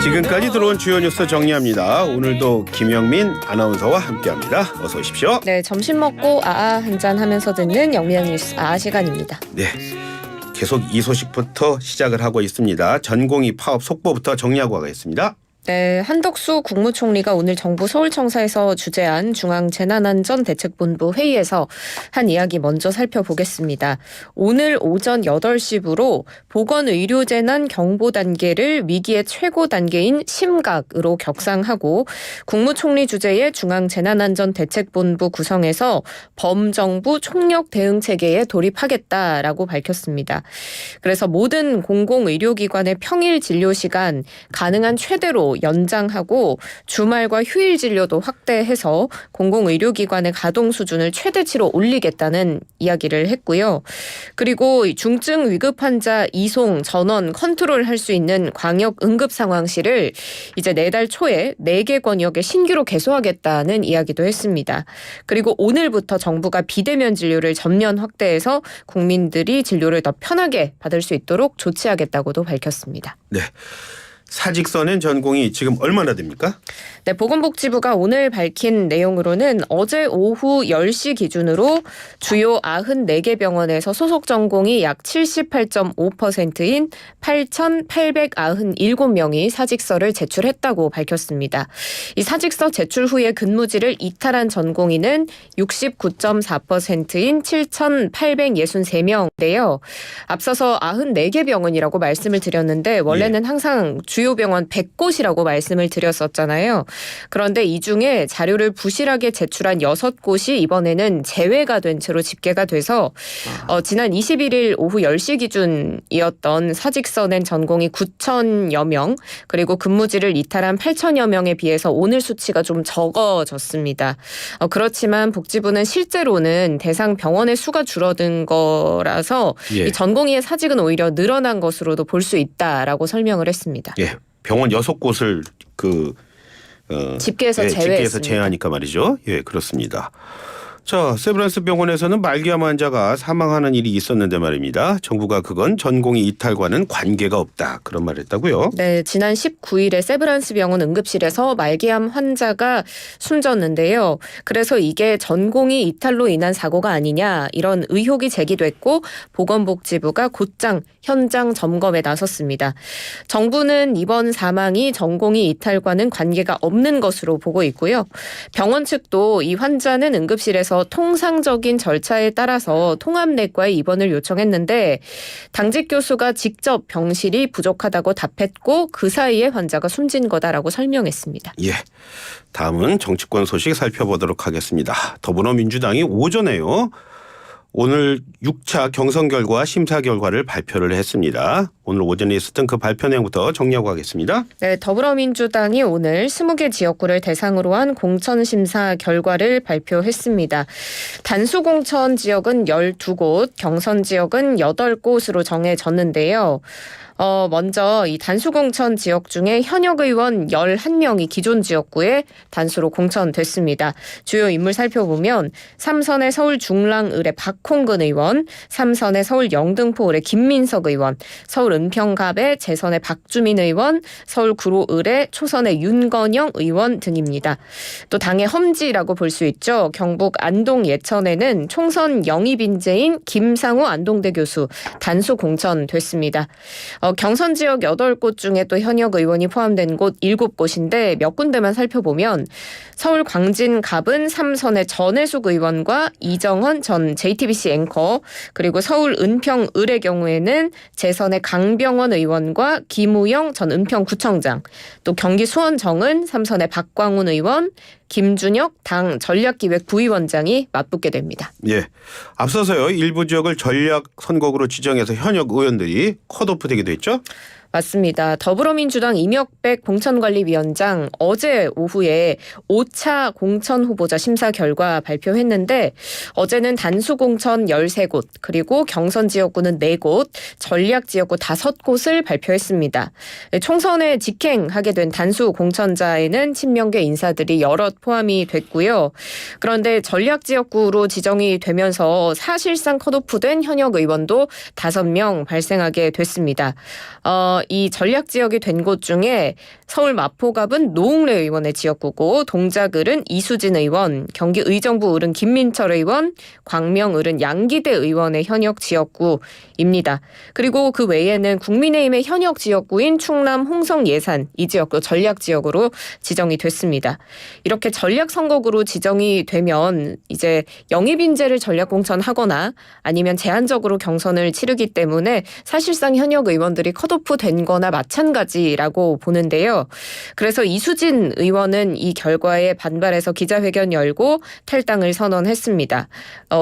지금까지 들어온 주요 뉴스 정리합니다. 오늘도 김영민 아나운서와 함께합니다. 어서 오십시오. 네, 점심 먹고 아아 한잔 하면서 듣는 영민한 뉴스 아아 시간입니다. 네, 계속 이 소식부터 시작을 하고 있습니다. 전공의 파업 속보부터 정리하고 가겠습니다. 네, 한덕수 국무총리가 오늘 정부 서울청사에서 주재한 중앙재난안전대책본부 회의에서 한 이야기 먼저 살펴보겠습니다. 오늘 오전 8시부로 보건의료재난 경보 단계를 위기의 최고 단계인 심각으로 격상하고 국무총리 주재의 중앙재난안전대책본부 구성해서 범정부 총력 대응 체계에 돌입하겠다라고 밝혔습니다. 그래서 모든 공공의료기관의 평일 진료 시간 가능한 최대로 연장하고 주말과 휴일 진료도 확대해서 공공의료기관의 가동 수준을 최대치로 올리겠다는 이야기를 했고요. 그리고 중증 위급 환자 이송, 전원, 컨트롤할 수 있는 광역 응급상황실을 이제 내달 초에 4개 권역에 신규로 개소하겠다는 이야기도 했습니다. 그리고 오늘부터 정부가 비대면 진료를 전면 확대해서 국민들이 진료를 더 편하게 받을 수 있도록 조치하겠다고도 밝혔습니다. 네. 사직서는 전공이 지금 얼마나 됩니까? 네, 보건복지부가 오늘 밝힌 내용으로는 어제 오후 10시 기준으로 주요 94개 병원에서 소속 전공이 약 78.5%인 8,897명이 사직서를 제출했다고 밝혔습니다. 이 사직서 제출 후에 근무지를 이탈한 전공의는 69.4%인 7,863명인데요. 앞서서 94개 병원이라고 말씀을 드렸는데 원래는 항상 주요 병원 100곳이라고 말씀을 드렸었잖아요. 그런데 이 중에 자료를 부실하게 제출한 6곳이 이번에는 제외가 된 채로 집계가 돼서 지난 21일 오후 10시 기준이었던 사직서 낸 전공이 9,000여 명 그리고 근무지를 이탈한 8,000여 명에 비해서 오늘 수치가 좀 적어졌습니다. 그렇지만 복지부는 실제로는 대상 병원의 수가 줄어든 거라서 이 전공의의 사직은 오히려 늘어난 것으로도 볼 수 있다라고 설명을 했습니다. 예, 병원 6곳을 집계에서 집계에서 제외하니까 말이죠. 예, 그렇습니다. 자, 세브란스 병원에서는 말기암 환자가 사망하는 일이 있었는데 말입니다. 정부가 그건 전공의 이탈과는 관계가 없다. 그런 말을 했다고요? 네, 지난 19일에 세브란스 병원 응급실에서 말기암 환자가 숨졌는데요. 그래서 이게 전공의 이탈로 인한 사고가 아니냐 이런 의혹이 제기됐고 보건복지부가 곧장 현장 점검에 나섰습니다. 정부는 이번 사망이 전공의 이탈과는 관계가 없는 것으로 보고 있고요. 병원 측도 이 환자는 응급실에서 통상적인 절차에 따라서 통합내과에 입원을 요청했는데 당직 교수가 직접 병실이 부족하다고 답했고 그 사이에 환자가 숨진 거다라고 설명했습니다. 예, 다음은 정치권 소식 살펴보도록 하겠습니다. 더불어민주당이 오전에요. 오늘 6차 경선 결과 심사 결과를 발표를 했습니다. 오늘 오전에 있었던 그 발표 내용부터 정리하고 가겠습니다. 네, 더불어민주당이 오늘 20개 지역구를 대상으로 한 공천심사 결과를 발표했습니다. 단수공천 지역은 12곳, 경선 지역은 8곳으로 정해졌는데요. 먼저 이 단수공천 지역 중에 현역 의원 11명이 기존 지역구에 단수로 공천됐습니다. 주요 인물 살펴보면 3선의 서울 중랑을의 박홍근 의원, 3선의 서울 영등포을의 김민석 의원, 서울 은평갑의 재선의 박주민 의원, 서울 구로을의 초선의 윤건영 의원 등입니다. 또 당의 험지라고 볼 수 있죠. 경북 안동 예천에는 총선 영입 인재인 김상우 안동대 교수 단수 공천됐습니다. 경선 지역 8곳 중에 또 현역 의원이 포함된 곳 7곳인데 몇 군데만 살펴보면 서울 광진갑은 3선의 전해숙 의원과 이정헌 전 JTBC 앵커 그리고 서울 은평을의 경우에는 재선의 강병원 의원과 김우영 전 은평구청장 또 경기 수원정은 3선의 박광훈 의원 김준혁 당 전략기획부위원장이 맞붙게 됩니다. 예, 앞서서요. 일부 지역을 전략 선거구로 지정해서 현역 의원들이 컷오프 되기도 했죠? 맞습니다. 더불어민주당 이명백 공천관리위원장 어제 오후에 5차 공천 후보자 심사 결과 발표했는데 어제는 단수 공천 13곳 그리고 경선 지역구는 4곳, 전략 지역구 5곳을 발표했습니다. 총선에 직행하게 된 단수 공천자에는 친명계 인사들이 여럿 포함이 됐고요. 그런데 전략 지역구로 지정이 되면서 사실상 컷오프된 현역 의원도 5명 발생하게 됐습니다. 이 전략 지역이 된 곳 중에 서울 마포갑은 노웅래 의원의 지역구고 동작을은 이수진 의원, 경기 의정부 을은 김민철 의원, 광명 을은 양기대 의원의 현역 지역구입니다. 그리고 그 외에는 국민의힘의 현역 지역구인 충남 홍성 예산 이 지역도 전략 지역으로 지정이 됐습니다. 이렇게 전략 선거구로 지정이 되면 이제 영입 인재를 전략 공천하거나 아니면 제한적으로 경선을 치르기 때문에 사실상 현역 의원들이 컷오프 된 거나 마찬가지라고 보는데요. 그래서 이수진 의원은 이 결과에 반발해서 기자회견 열고 탈당을 선언했습니다.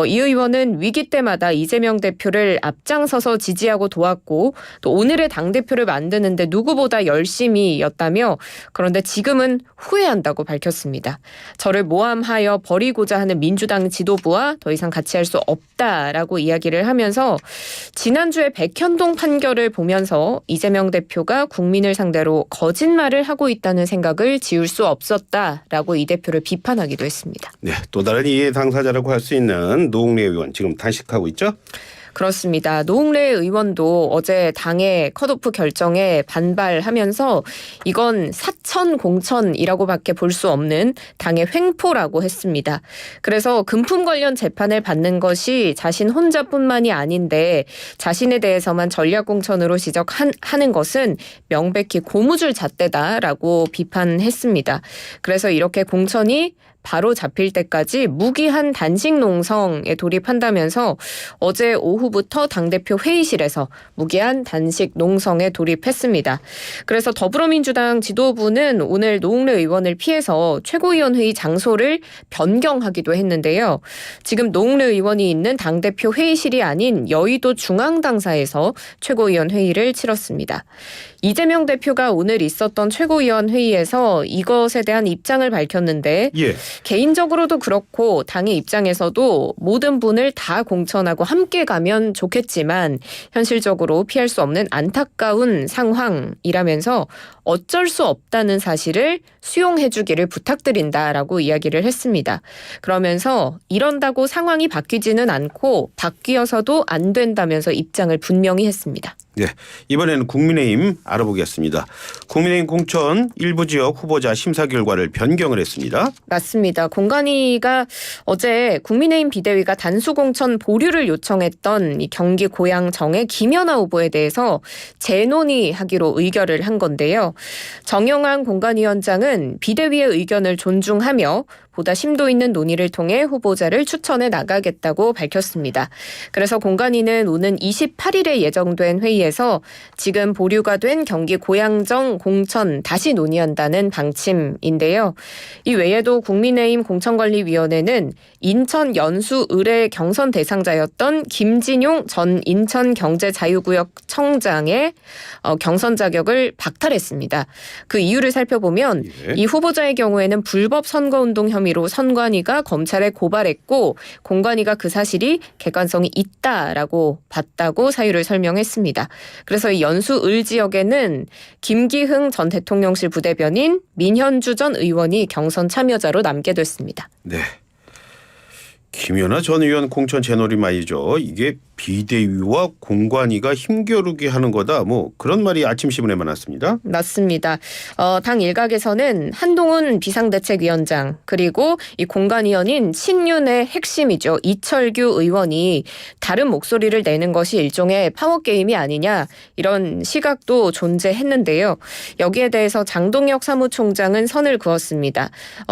이 의원은 위기 때마다 이재명 대표를 앞장서서 지지하고 도왔고 또 오늘의 당대표를 만드는데 누구보다 열심히였다며 그런데 지금은 후회한다고 밝혔습니다. 저를 모함하여 버리고자 하는 민주당 지도부와 더 이상 같이 할 수 없다라고 이야기를 하면서 지난주에 백현동 판결을 보면서 이재명 대표가 국민을 상대로 거짓말을 하고 있다는 생각을 지울 수 없었다라고 이 대표를 비판하기도 했습니다. 네, 또 다른 이해 당사자라고 할 수 있는 노웅래 의원 지금 단식하고 있죠? 그렇습니다. 노웅래 의원도 어제 당의 컷오프 결정에 반발하면서 이건 사천 공천이라고밖에 볼 수 없는 당의 횡포라고 했습니다. 그래서 금품 관련 재판을 받는 것이 자신 혼자뿐만이 아닌데 자신에 대해서만 전략 공천으로 지적하는 것은 명백히 고무줄 잣대다라고 비판했습니다. 그래서 이렇게 공천이 바로 잡힐 때까지 무기한 단식 농성에 돌입한다면서 어제 오후부터 당대표 회의실에서 무기한 단식 농성에 돌입했습니다. 그래서 더불어민주당 지도부는 오늘 노웅래 의원을 피해서 최고위원회의 장소를 변경하기도 했는데요. 지금 노웅래 의원이 있는 당대표 회의실이 아닌 여의도 중앙당사에서 최고위원 회의를 치렀습니다. 이재명 대표가 오늘 있었던 최고위원 회의에서 이것에 대한 입장을 밝혔는데 개인적으로도 그렇고 당의 입장에서도 모든 분을 다 공천하고 함께 가면 좋겠지만 현실적으로 피할 수 없는 안타까운 상황이라면서 어쩔 수 없다는 사실을 수용해 주기를 부탁드린다라고 이야기를 했습니다. 그러면서 이런다고 상황이 바뀌지는 않고 바뀌어서도 안 된다면서 입장을 분명히 했습니다. 네, 이번에는 국민의힘 알아보겠습니다. 국민의힘 공천 일부 지역 후보자 심사 결과를 변경을 했습니다. 맞습니다. 공관위가 어제 국민의힘 비대위가 단수공천 보류를 요청했던 이 경기 고양정의 김연아 후보에 대해서 재논의하기로 의결을 한 건데요. 정영환 공관위원장은 비대위의 의견을 존중하며 보다 심도 있는 논의를 통해 후보자를 추천해 나가겠다고 밝혔습니다. 그래서 공관위는 오는 28일에 예정된 회의에서 지금 보류가 된 경기 고양정 공천 다시 논의한다는 방침인데요. 이 외에도 국민의힘 공천관리위원회는 인천 연수 의뢰 경선 대상자였던 김진용 전 인천경제자유구역 청장의 경선 자격을 박탈했습니다. 그 이유를 살펴보면 이 후보자의 경우에는 불법 선거운동 혐의로 선관위가 검찰에 고발했고 공관위가 그 사실이 객관성이 있다라고 봤다고 사유를 설명했습니다. 그래서 이 연수 을 지역에는 김기흥 전 대통령실 부대변인 민현주 전 의원이 경선 참여자로 남게 됐습니다. 네. 김연아 전 의원 공천 재놀이 말이죠. 이게 비대위와 공관위가 힘겨루기 하는 거다. 뭐 그런 말이 아침 신문에 많았습니다. 맞습니다. 당 일각에서는 한동훈 비상대책위원장 그리고 이 공관위원인 친윤의 핵심이죠. 이철규 의원이 다른 목소리를 내는 것이 일종의 파워게임이 아니냐 이런 시각도 존재했는데요. 여기에 대해서 장동혁 사무총장은 선을 그었습니다.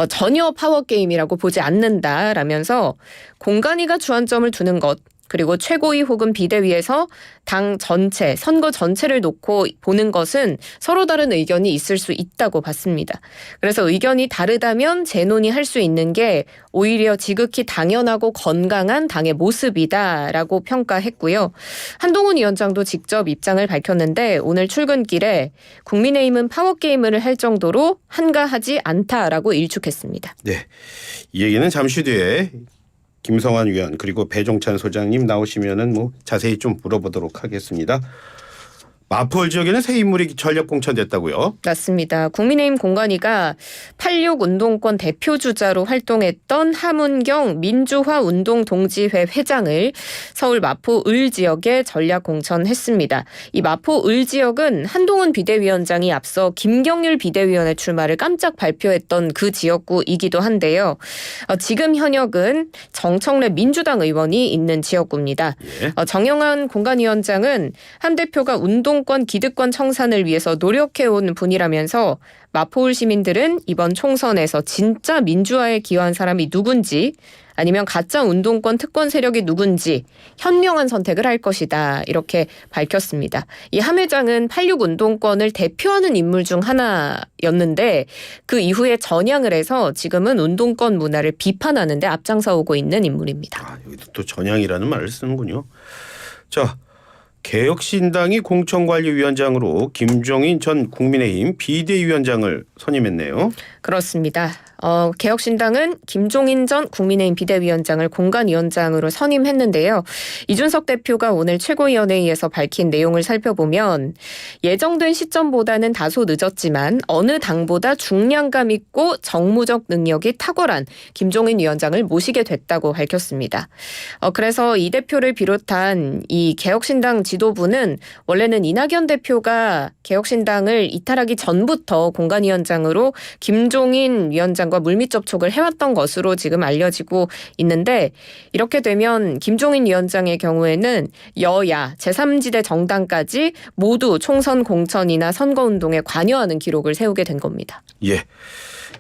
전혀 파워게임이라고 보지 않는다라면서 공관위가 주안점을 두는 것 그리고 최고위 혹은 비대위에서 당 전체, 선거 전체를 놓고 보는 것은 서로 다른 의견이 있을 수 있다고 봤습니다. 그래서 의견이 다르다면 재논의할 수 있는 게 오히려 지극히 당연하고 건강한 당의 모습이다라고 평가했고요. 한동훈 위원장도 직접 입장을 밝혔는데 오늘 출근길에 국민의힘은 파워게임을 할 정도로 한가하지 않다라고 일축했습니다. 네, 이 얘기는 잠시 뒤에 김성환 위원 그리고 배종찬 소장님 나오시면은 뭐 자세히 좀 물어보도록 하겠습니다. 마포 지역에는 새 인물이 전력 공천됐다고요? 맞습니다. 국민의힘 공관위가 86 운동권 대표 주자로 활동했던 함은경 민주화 운동 동지회 회장을 서울 마포 을 지역에 전략 공천했습니다. 이 마포 을 지역은 한동훈 비대위원장이 앞서 김경률 비대위원의 출마를 깜짝 발표했던 그 지역구이기도 한데요. 지금 현역은 정청래 민주당 의원이 있는 지역구입니다. 예. 정영환 공관위원장은 한 대표가 운동권 기득권 청산을 위해서 노력해온 분이라면서 마포울 시민들은 이번 총선에서 진짜 민주화에 기여한 사람이 누군지 아니면 가짜 운동권 특권 세력이 누군지 현명한 선택을 할 것이다 이렇게 밝혔습니다. 이 함 회장은 86 운동권을 대표하는 인물 중 하나였는데 그 이후에 전향을 해서 지금은 운동권 문화를 비판하는 데 앞장서오고 있는 인물입니다. 아, 여기도 또 전향이라는 말을 쓰는군요. 자, 개혁신당이 공천관리위원장으로 김종인 전 국민의힘 비대위원장을 선임했네요. 그렇습니다. 개혁신당은 김종인 전 국민의힘 비대위원장을 공관위원장으로 선임했는데요. 이준석 대표가 오늘 최고위원회의에서 밝힌 내용을 살펴보면 예정된 시점보다는 다소 늦었지만 어느 당보다 중량감 있고 정무적 능력이 탁월한 김종인 위원장을 모시게 됐다고 밝혔습니다. 그래서 이 대표를 비롯한 이 개혁신당 지도부는 원래는 이낙연 대표가 개혁신당을 이탈하기 전부터 공관위원장으로 김종인 위원장과 물밑 접촉을 해왔던 것으로 지금 알려지고 있는데 이렇게 되면 김종인 위원장의 경우에는 여야 제3지대 정당까지 모두 총선 공천이나 선거운동에 관여하는 기록을 세우게 된 겁니다. 예.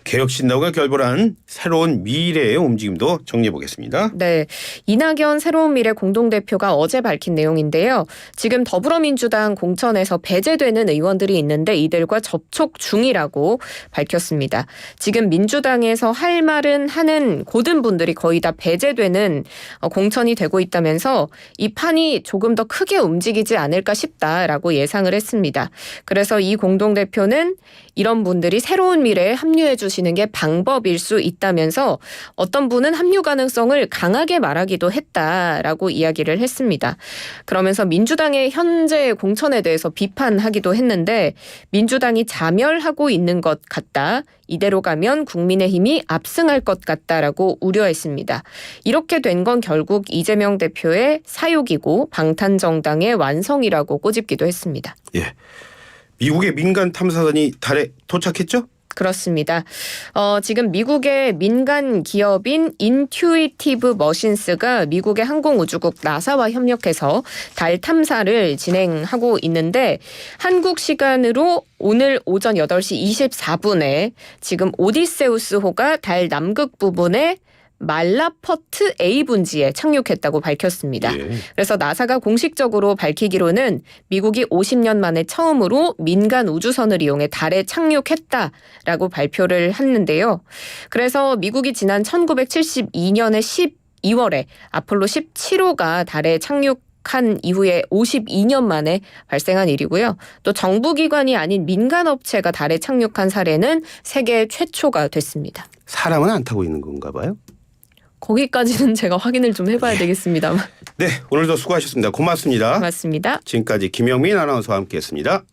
개혁신당과 결별한 새로운 미래의 움직임도 정리해 보겠습니다. 네, 이낙연 새로운 미래 공동대표가 어제 밝힌 내용인데요. 지금 더불어민주당 공천에서 배제되는 의원들이 있는데 이들과 접촉 중이라고 밝혔습니다. 지금 민주당에서 할 말은 하는 고든 분들이 거의 다 배제되는 공천이 되고 있다면서 이 판이 조금 더 크게 움직이지 않을까 싶다라고 예상을 했습니다. 그래서 이 공동대표는 이런 분들이 새로운 미래에 합류해 주시는 게 방법일 수 있다면서 어떤 분은 합류 가능성을 강하게 말하기도 했다라고 이야기를 했습니다. 그러면서 민주당의 현재 공천에 대해서 비판하기도 했는데 민주당이 자멸하고 있는 것 같다. 이대로 가면 국민의힘이 압승할 것 같다라고 우려했습니다. 이렇게 된 건 결국 이재명 대표의 사욕이고 방탄정당의 완성이라고 꼬집기도 했습니다. 예. 미국의 민간 탐사선이 달에 도착했죠? 그렇습니다. 지금 미국의 민간 기업인 인튜이티브 머신스가 미국의 항공우주국 나사와 협력해서 달 탐사를 진행하고 있는데 한국 시간으로 오늘 오전 8시 24분에 지금 오디세우스호가 달 남극 부분에 말라퍼트 A 분지에 착륙했다고 밝혔습니다. 예. 그래서 나사가 공식적으로 밝히기로는 미국이 50년 만에 처음으로 민간 우주선을 이용해 달에 착륙했다라고 발표를 했는데요. 그래서 미국이 지난 1972년의 12월에 아폴로 17호가 달에 착륙한 이후에 52년 만에 발생한 일이고요. 또 정부기관이 아닌 민간업체가 달에 착륙한 사례는 세계 최초가 됐습니다. 사람은 안 타고 있는 건가 봐요? 거기까지는 제가 확인을 좀 해봐야 되겠습니다만. 네, 오늘도 수고하셨습니다. 고맙습니다. 맞습니다. 지금까지 김영민 아나운서와 함께했습니다.